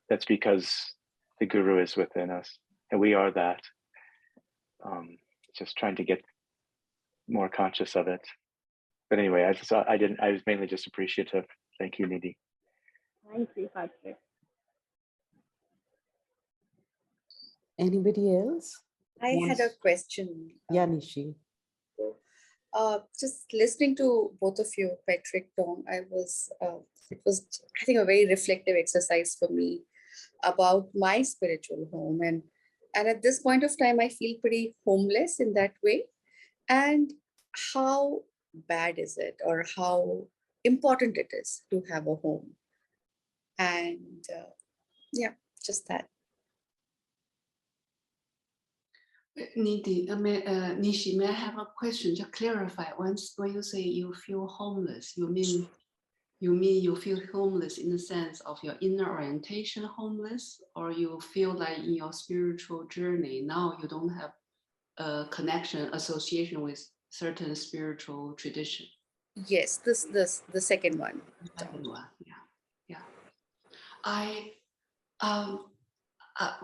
that's because the guru is within us, and we are that. Just trying to get more conscious of it. But anyway, I was mainly just appreciative. Thank you, Nidhi. Thank you, Patrick. Anybody else? I had a question. Yeah, Nishi. Just listening to both of you, Patrick, Tong, it was, I think, a very reflective exercise for me about my spiritual home. And at this point of time, I feel pretty homeless in that way. And how bad is it, or how important it is to have a home? And yeah, just that. Nishi, may I have a question to clarify? Once when you say you feel homeless, you mean you feel homeless in the sense of your inner orientation homeless, or you feel like in your spiritual journey now you don't have a connection, association with certain spiritual tradition? Yes, the second one. Second one, yeah.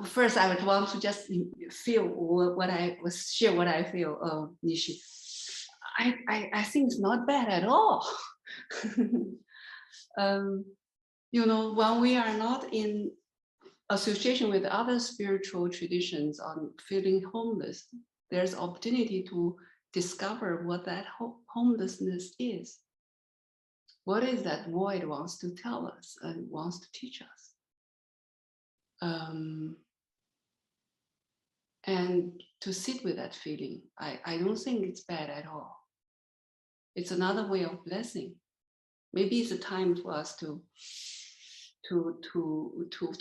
First, I would want to just feel what I feel, Nishi. I think it's not bad at all. You know, when we are not in association with other spiritual traditions on feeling homeless, there's opportunity to discover what that homelessness is. What is that void wants to tell us and wants to teach us? And to sit with that feeling, I don't think it's bad at all. It's another way of blessing. Maybe it's a time for us to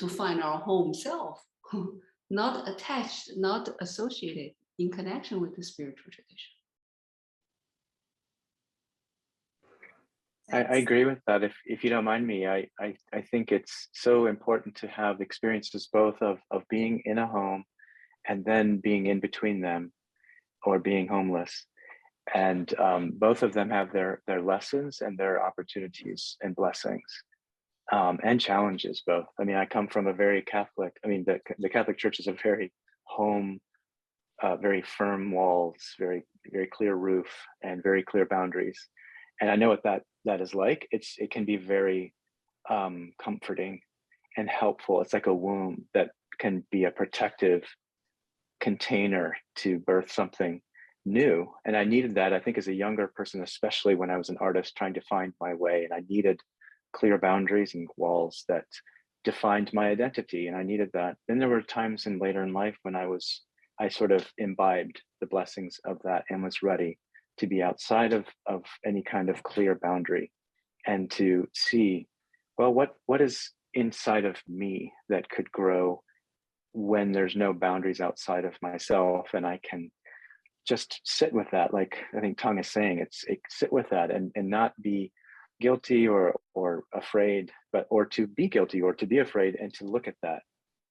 find our home self, not attached, not associated, in connection with the spiritual tradition. I agree with that. If you don't mind me, I think it's so important to have experiences both of being in a home and then being in between them, or being homeless. And both of them have their lessons and their opportunities and blessings. and challenges both. I mean, I come from a very Catholic, I mean, the Catholic Church is a very home, very firm walls, very, very clear roof, and very clear boundaries. And I know what that is like. It can be very comforting and helpful. It's like a womb that can be a protective container to birth something new. And I needed that, I think, as a younger person, especially when I was an artist trying to find my way. And I needed clear boundaries and walls that defined my identity. And I needed that. Then there were times later in life when I sort of imbibed the blessings of that and was ready to be outside of any kind of clear boundary and to see, well, what is inside of me that could grow when there's no boundaries outside of myself, and I can just sit with that. Like I think Tong is saying, sit with that and not be guilty or afraid, or to be guilty or to be afraid, and to look at that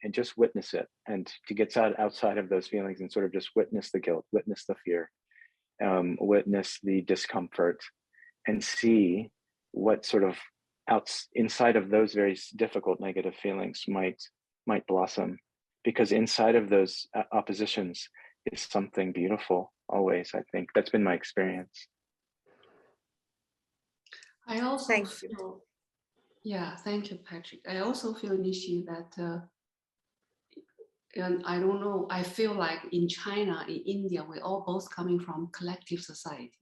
and just witness it, and to get outside of those feelings and sort of just witness the guilt, witness the fear, witness the discomfort, and see what sort of inside of those very difficult negative feelings might blossom. Because inside of those oppositions is something beautiful always. I think that's been my experience. I also Thank feel, yeah, thank you, Patrick. I also feel, Nishi, that, and I don't know, I feel like in China, in India, we're all both coming from collective society.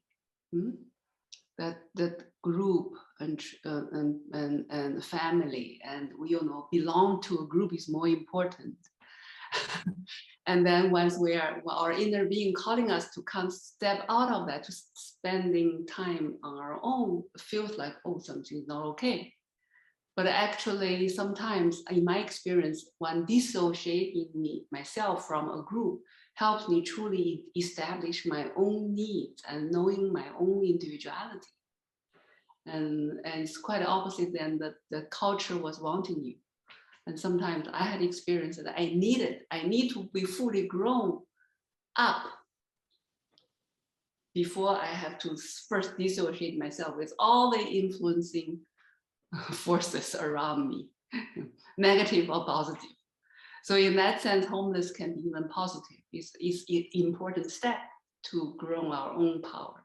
That group and family, and we all know belong to a group is more important. And then once our inner being calling us to come step out of that, to spending time on our own, feels like, oh, something's not okay. But actually, sometimes in my experience, one dissociating myself from a group helps me truly establish my own needs and knowing my own individuality. And it's quite opposite than the culture was wanting you. And sometimes I had experience that I need to be fully grown up before I have to first dissociate myself with all the influencing forces around me, negative or positive. So in that sense, homeless can be even positive. It's an important step to grow our own power.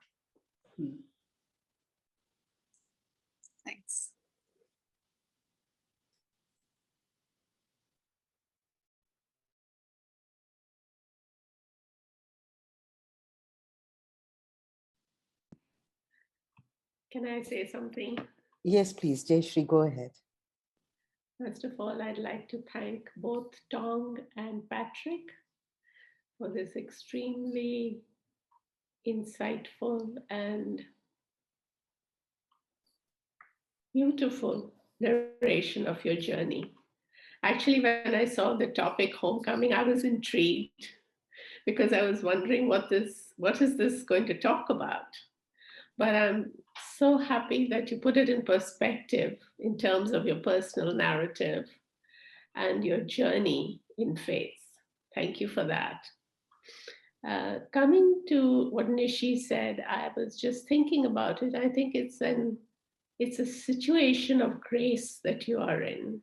Thanks. Can I say something? Yes, please, Jayashree, go ahead. First of all, I'd like to thank both Tong and Patrick for this extremely insightful and beautiful narration of your journey. Actually, when I saw the topic homecoming, I was intrigued because I was wondering what is this going to talk about? But I'm so happy that you put it in perspective in terms of your personal narrative and your journey in faith. Thank you for that. Coming to what Nishi said, I was just thinking about it. I think it's a situation of grace that you are in.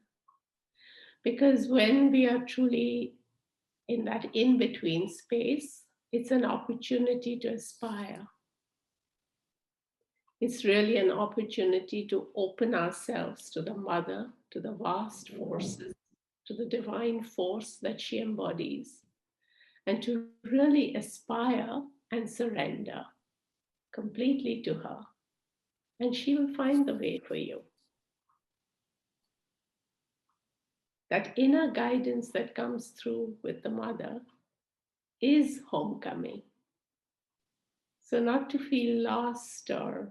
Because when we are truly in that in-between space, it's an opportunity to aspire. It's really an opportunity to open ourselves to the mother, to the vast forces, to the divine force that she embodies, and to really aspire and surrender completely to her. And she will find the way for you. That inner guidance that comes through with the mother is homecoming. So not to feel lost or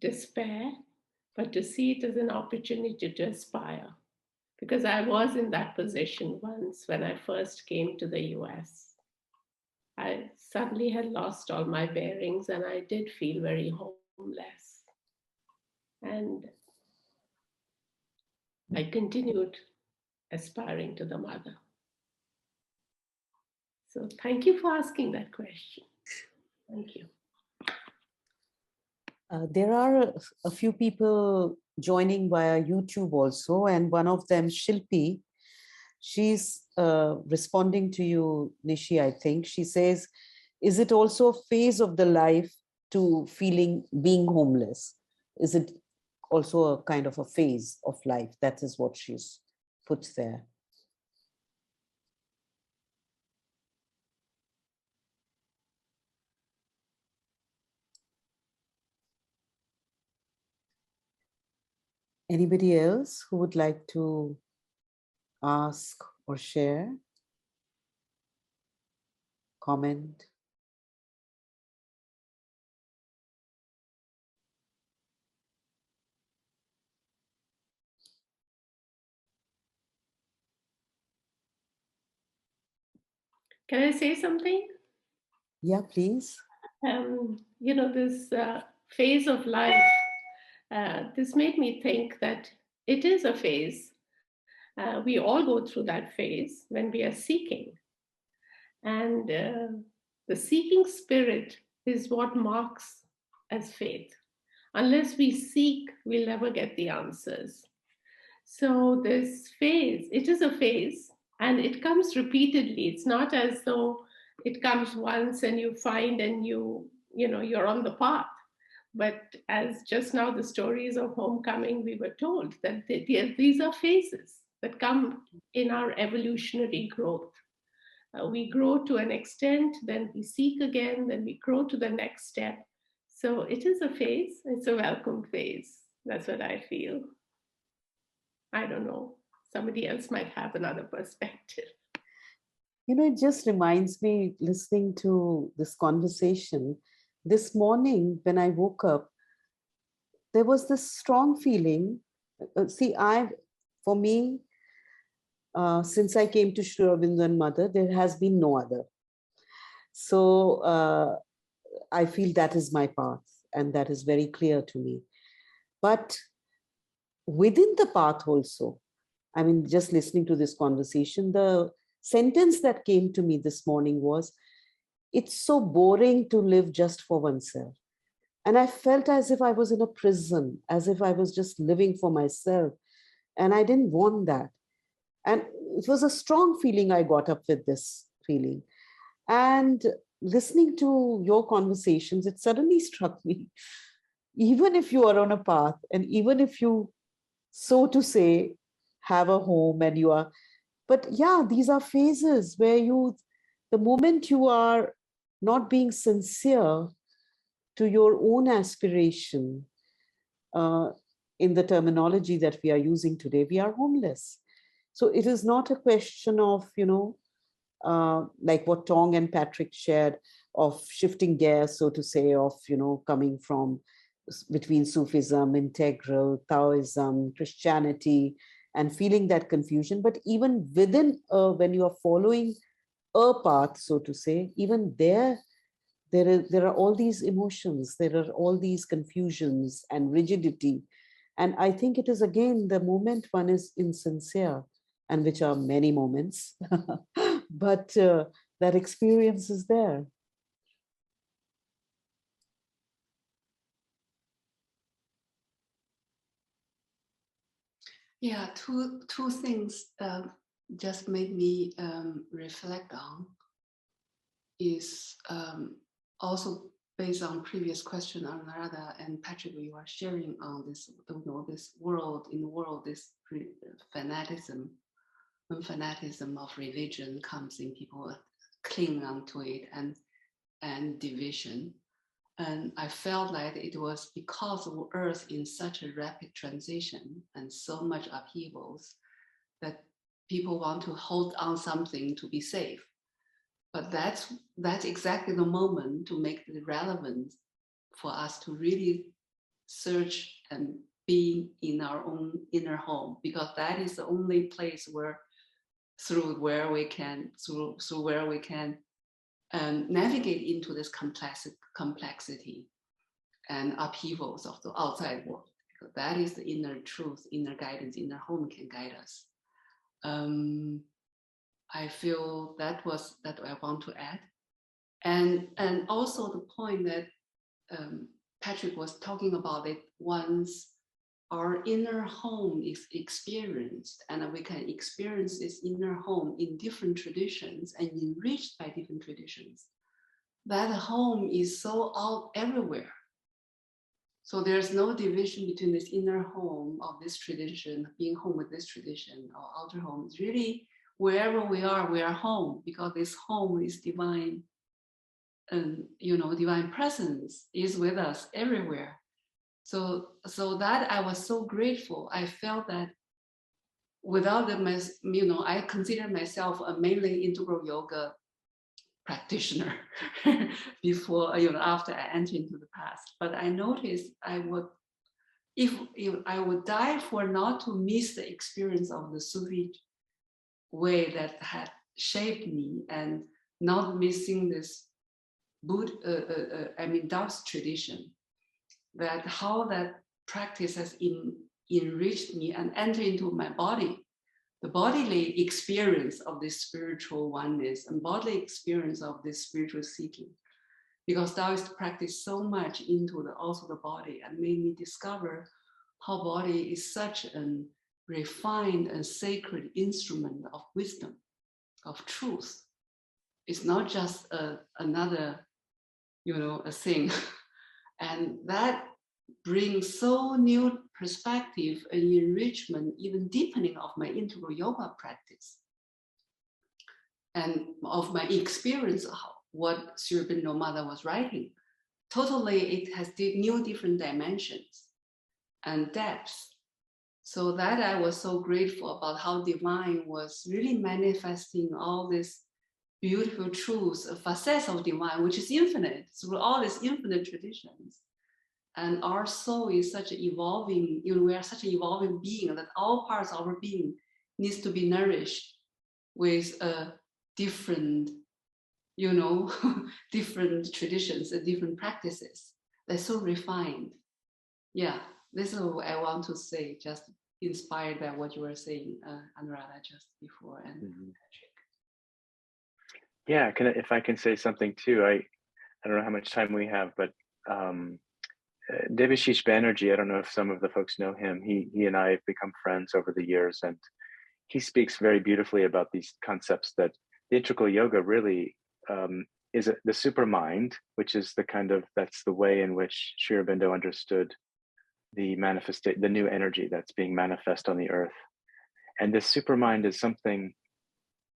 despair, but to see it as an opportunity to aspire. Because I was in that position once when I first came to the US. I suddenly had lost all my bearings and I did feel very homeless. And I continued aspiring to the mother. So thank you for asking that question. Thank you. There are a few people joining via YouTube also, and one of them, Shilpi, she's responding to you, Nishi, I think. She says, is it also a phase of the life to being homeless? Is it also a kind of a phase of life? That is what she's put there. Anybody else who would like to ask or share, comment? Can I say something? Yeah, please. This phase of life, this made me think that it is a phase. We all go through that phase when we are seeking. And the seeking spirit is what marks as faith. Unless we seek, we'll never get the answers. So this phase, it is a phase, and it comes repeatedly. It's not as though it comes once and you find and you're on the path. But as just now the stories of homecoming, we were told that these are phases that come in our evolutionary growth. We grow to an extent, then we seek again, then we grow to the next step. So it is a phase, it's a welcome phase. That's what I feel. I don't know. Somebody else might have another perspective. It just reminds me, listening to this conversation, this morning when I woke up, there was this strong feeling. For me, since I came to Sri Aurobindo and Mother, there has been no other. So I feel that is my path, and that is very clear to me. But within the path also, I mean, just listening to this conversation, the sentence that came to me this morning was, it's so boring to live just for oneself. And I felt as if I was in a prison, as if I was just living for myself. And I didn't want that. And it was a strong feeling. I got up with this feeling. And listening to your conversations, it suddenly struck me, even if you are on a path, and even if you, so to say, have a home and you are, but yeah, these are phases where the moment you are not being sincere to your own aspiration, in the terminology that we are using today, we are homeless. So it is not a question of, like what Tong and Patrick shared, of shifting gears, so to say, of, coming from between Sufism, integral, Taoism, Christianity, and feeling that confusion. But even within, when you are following a path, so to say, even there are all these emotions, there are all these confusions and rigidity. And I think it is, again, the moment one is insincere, and which are many moments, but that experience is there. Yeah, two things just made me reflect on is also based on previous question, Anuradha and Patrick, you are sharing on this, this world, this fanaticism, when fanaticism of religion comes in, people cling onto it and division. And I felt like it was because of Earth in such a rapid transition and so much upheavals that people want to hold on something to be safe. But that's exactly the moment to make it relevant for us to really search and be in our own inner home, because that is the only place through where we can navigate into this complexity and upheavals of the outside world. Because that is the inner truth, inner guidance, inner home can guide us. I feel that I want to add. And also the point that Patrick was talking about, it once our inner home is experienced, and we can experience this inner home in different traditions and enriched by different traditions. That home is so out everywhere. So there's no division between this inner home of this tradition, being home with this tradition, or outer home. It's really wherever we are home, because this home is divine, and divine presence is with us everywhere. So that I was so grateful. I felt that without the, I consider myself a mainly integral yoga practitioner before, after I entered into the past. But I noticed I would, if I would die for not to miss the experience of the Sufi way that had shaped me, and not missing this Taoist tradition, that how that practice has enriched me and entered into my body, the bodily experience of this spiritual oneness and bodily experience of this spiritual seeking. Because Taoist practice so much into also the body, and made me discover how body is such a refined and sacred instrument of wisdom, of truth. It's not just another, a thing. And that brings so new perspective and enrichment, even deepening of my integral yoga practice, and of my experience of what Sri Aurobindo Mother was writing. Totally, it has new different dimensions and depths. So that I was so grateful about how divine was really manifesting all these beautiful truths, facets of divine, which is infinite through all these infinite traditions. And our soul is such an evolving, we are such an evolving being that all parts of our being needs to be nourished with different, different traditions and different practices. They're so refined. Yeah, this is what I want to say, just inspired by what you were saying, Anuradha, just before, and Patrick. Yeah, if I can say something too, I don't know how much time we have, but Devashish Banerjee, I don't know if some of the folks know him. He and I have become friends over the years, and he speaks very beautifully about these concepts that the integral yoga really is the super mind, which is that's the way in which Sri Aurobindo understood the new energy that's being manifest on the earth. And this super mind is something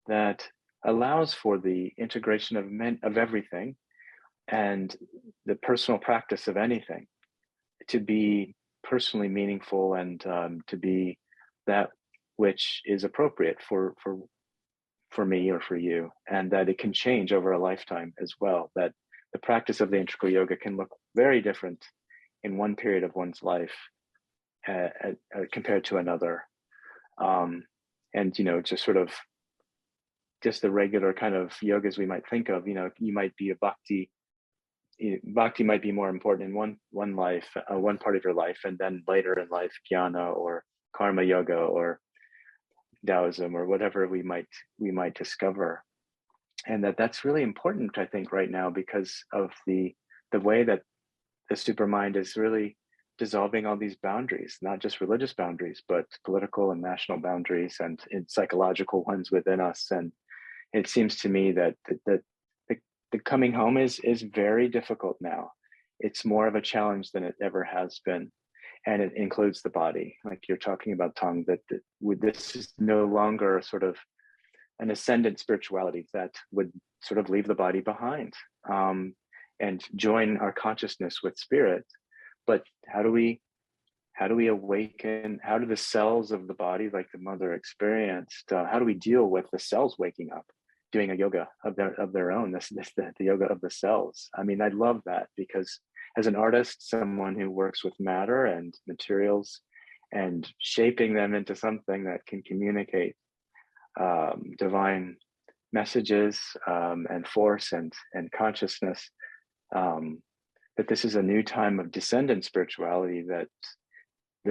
that allows for the integration of everything, and the personal practice of anything to be personally meaningful, and to be that which is appropriate for me or for you, and that it can change over a lifetime as well, that the practice of the integral yoga can look very different in one period of one's life compared to another. And just the regular kind of yogas we might think of, you might be a bhakti might be more important in one life, one part of your life, and then later in life, jnana or karma yoga or Taoism or whatever we might discover. And that's really important, I think, right now, because of the way that the supermind is really dissolving all these boundaries, not just religious boundaries, but political and national boundaries, and psychological ones within us. And it seems to me that the coming home is very difficult now. It's more of a challenge than it ever has been. And it includes the body, like you're talking about, Tong, that this is no longer sort of an ascendant spirituality that would sort of leave the body behind and join our consciousness with spirit. But how do we awaken? How do the cells of the body, like the mother experienced, how do we deal with the cells waking up, doing a yoga of their own, the yoga of the cells? I mean, I love that, because as an artist, someone who works with matter and materials and shaping them into something that can communicate divine messages and force and consciousness, that this is a new time of descendant spirituality, that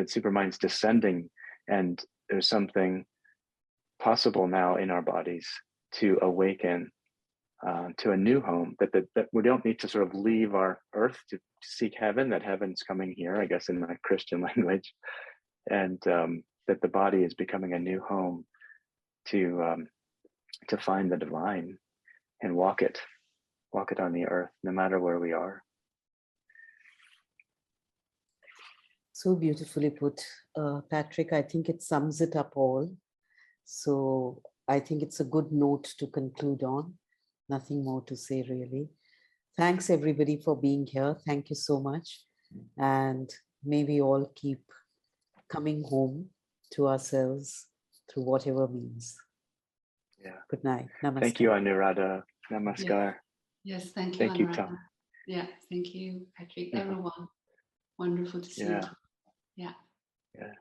Supermind's descending, and there's something possible now in our bodies to awaken to a new home, that we don't need to sort of leave our earth to seek heaven, that heaven's coming here, I guess, in my Christian language, that the body is becoming a new home to find the divine and walk it on the earth, no matter where we are. So beautifully put, Patrick. I think it sums it up all. So I think it's a good note to conclude on. Nothing more to say, really. Thanks, everybody, for being here. Thank you so much. And may we all keep coming home to ourselves through whatever means. Yeah. Good night. Namaskar. Thank you, Anuradha. Namaskar. Yes, thank you, Thank you, Anuradha. Tom. Yeah, thank you, Patrick. Mhm. Everyone. Wonderful to see you. Yeah. Yeah. Yeah.